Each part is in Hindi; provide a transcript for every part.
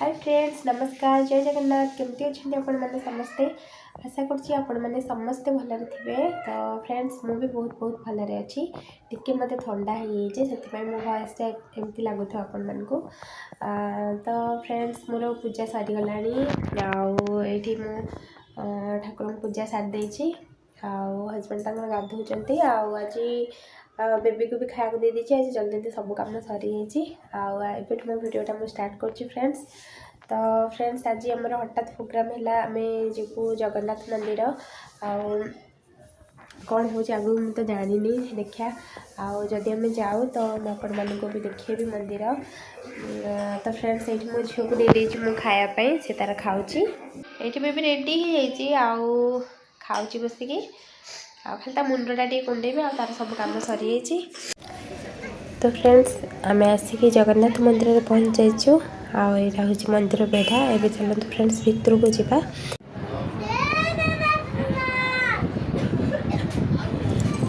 हाय फ्रेंड्स नमस्कार जय जगन्नाथ केमती अच्छे आपण मैंने समस्ते आशा करें समस्ते भलरे थे। तो फ्रेंड्स मु भी बहुत बहुत भलरे अच्छी टिके मत ठंडा से मो वॉइस एमती लगुथ आपण मानक। तो फ्रेंड्स मोर पूजा सरीगला आठी मु ठाकुर पूजा सारी हजबैंड तक गाधौं आज बेबी को भी खाया दे दीजिए। आज जल्दी जल्दी सब कम सरी जाइए मो वीडियोटा मुझे स्टार्ट कर फ्रेंड्स। तो फ्रेंड्स आज आम हठात प्रोग्राम है आम जीवु जगन्नाथ मंदिर कौन हो आगू मुझे तो जानी देखा आदि आम जाऊँ तो आपण मानक भी देखेबी मंदिर। तो फ्रेंड्स ये मो झील को दे देती मुझे खायापी से तार खाऊँगी ये बेबी रेडी हो खाऊँगी बसिकी खाली मुंडटा टे कुंडेबी तार सब कम सरी जाइए। तो फ्रेंड्स आम आसिक जगन्नाथ मंदिर में पहुँच जाइचु यहाँ हूँ मंदिर बेढ़ा एवं चलते फ्रेंड्स भितर को जावा।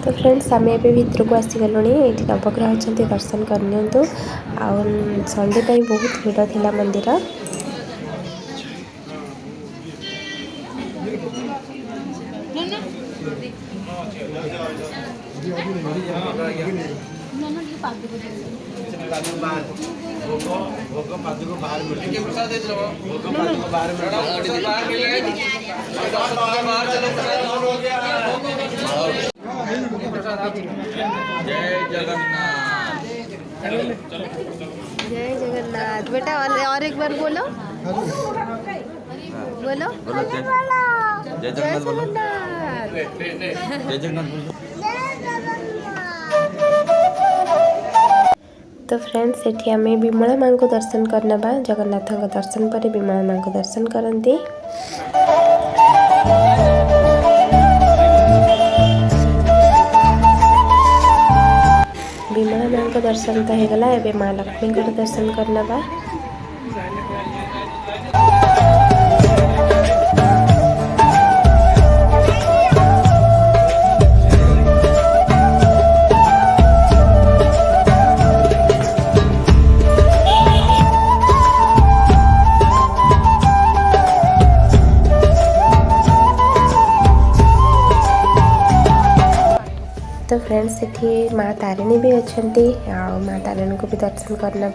तो फ्रेंड्स आम एवं भितर को आसीगलु ये नवग्रह अच्छा दर्शन करनी संडे बहुत भीड़ थिला मंदिर। जय जगन्नाथ बेटा और एक बार बोलो बोलो जय जगन्नाथ जय जगन्नाथ। तो फ्रेंड्स ये आम विमला माँ को दर्शन करना जगन्नाथ दर्शन पर विमला माँ को दर्शन करती। विमला माँ को दर्शन तो होगला एवं माँ लक्ष्मी को दर्शन करना। तो फ्रेंड्स ये माँ तारिणी भी अच्छा माँ तारिणी को भी दर्शन करना।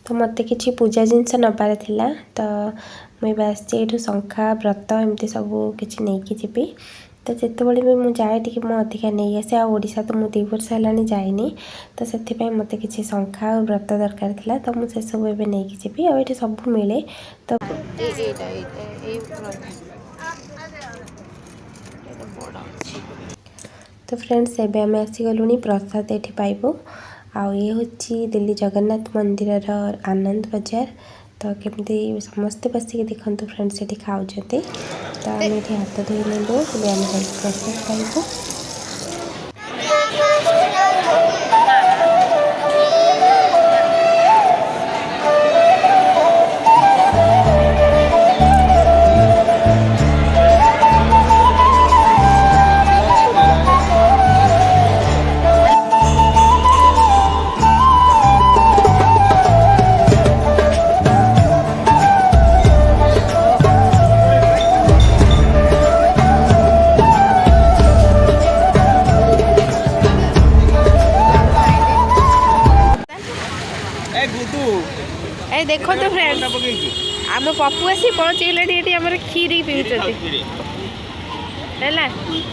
तो मत कि पूजा जिनस नबार थिला तो मुझे आसू शंखा व्रत एमती सब किसी नहीं कि जी। तो जिते भी मुझे जाए टी मो अधिका नहीं आसे आशा तो मुझे 2 वर्ष है जाइनी। तो से मत कि शंखा और व्रत दरकार था तो मुझे सब एवं नहीं कि जी आठ सब मिले। तो तो फ्रेंड्स एवं आम आसीगलु प्रसाद ये पाइबू ये हूँ दिल्ली जगन्नाथ मंदिर आनंद बाजार। तो केमती समस्ते बसिक देखते फ्रेंड्स ये खाऊँ। तो आम ये हाथ धोई नेलु आम प्रसाद पाइबू। ए देखो तो फ्रेंड्स आम पप्पू आसी पहुँचगले ये आम क्षीरी पीछे है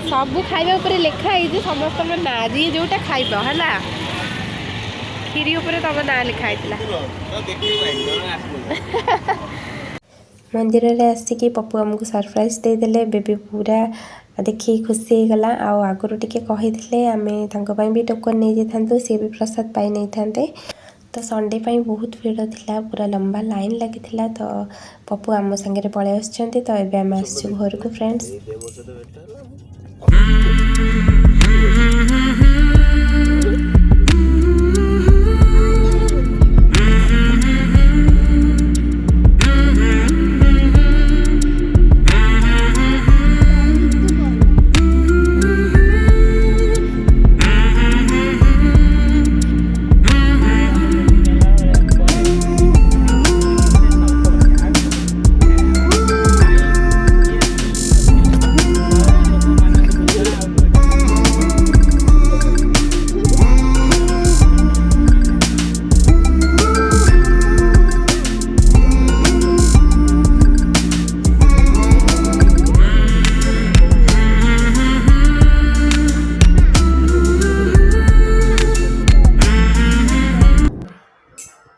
सबू खाइबा ऊपर लिखाई समस्त ना जी जोटा खाइब है क्षीरी उपर तुम ना लिखाई मंदिर में आसिकी पप्पू आमको सरप्राइज देदेले बेबी पूरा देखिए खुशी होगला आगुरी टी कही आम भी टोकन नहीं जाता सी भी प्रसाद पाई नहीं था तो संडे बहुत भीड़ था पूरा लंबा लाइन लगी तो पप्पू आम सांगे पलि आसुँच तो ये आम आस घर को फ्रेंड्स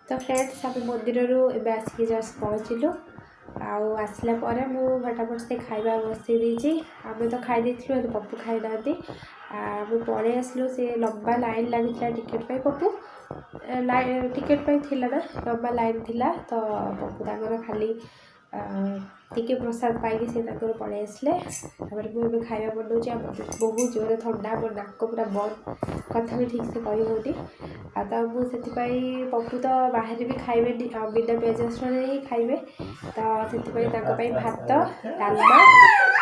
तो फ्रेंड्स आम मंदिर आसिक जस्ट पहुँचलु आसला फटाफट से खाइबा बसई देती आम तो खाई पप्पू खाई ना आम पलि आसलु से लंबा लाइन लगी टिकेट पे पप्पू टिकेट पे थिला ना लंबा लाइन थिला तो पप्पू तांगर खाली टिके प्रसाद पाई से पलि आसले मुझे खाଇବା बनाऊँ बहुत जोर थंडा मो नाक पूरा बंद कथा भी ठीक से कही होनी तो मुझे पप्पू तो बाहर भी खाइबे बिना पियाज रसुण ही खाइबे तो से भात डालमा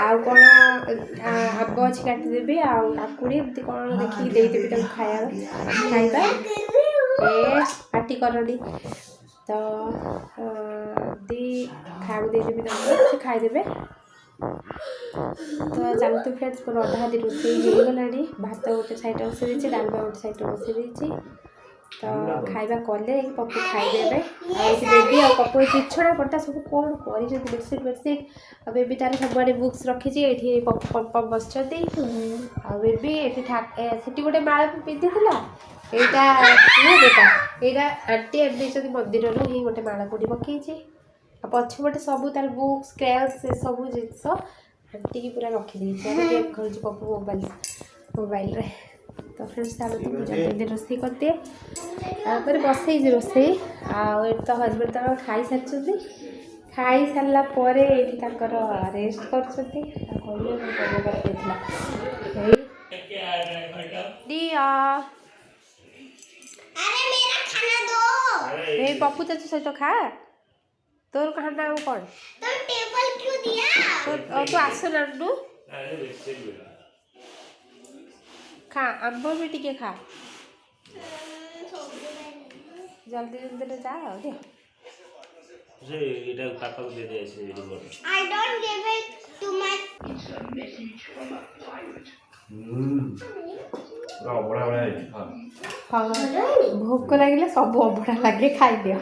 आउ कौन आंब अच्छी काटिदेवी आउ काकुड़ी एमती कौन देखिए देदेवी खाइबा ए पाटी करनी तो दी खाऊ देदेवी से खाईदे तो चलते फ्रेंड्स मोर अधा आधि रोषे होगला भात गोटे साइड बसई डालमा गोटे साइड बसई तो खाइबा कले पप्पू खाईदे बेबी आ पप्पू पिछड़ा पटा सब कौन कर बेडसीट बेडसीट बेबी तार सब बुक्स रखी ये पप्पू पप्पा बस बेबी से गोटे माला पिंधि यहाँ बेटा आंटी एम मंदिर ही गोटे माला कोटी पकई पछपटे सब तार बुक्स क्रेयन्स से सब जिनस आंटी की पूरा रखीदे गेम खेल पप्पू मोबाइल रे तो फ्रेंड्स आम तो जल्दी रोषे करदिए बसई रोषे तो हजबैंड तो खाई सारी खाई सारापर रेस्ट कर पप्पू चाचू सहित खा तोर खाना कौन तू आस ना खा आंब भी टिके खा जल्दी जल्दी जा दे এটা কাকাকে দিয়ে দিয়েছে এডি বড় I don't give it to my অবড়া বড়া भोक लगे सब अबड़ा लगे खाई दियो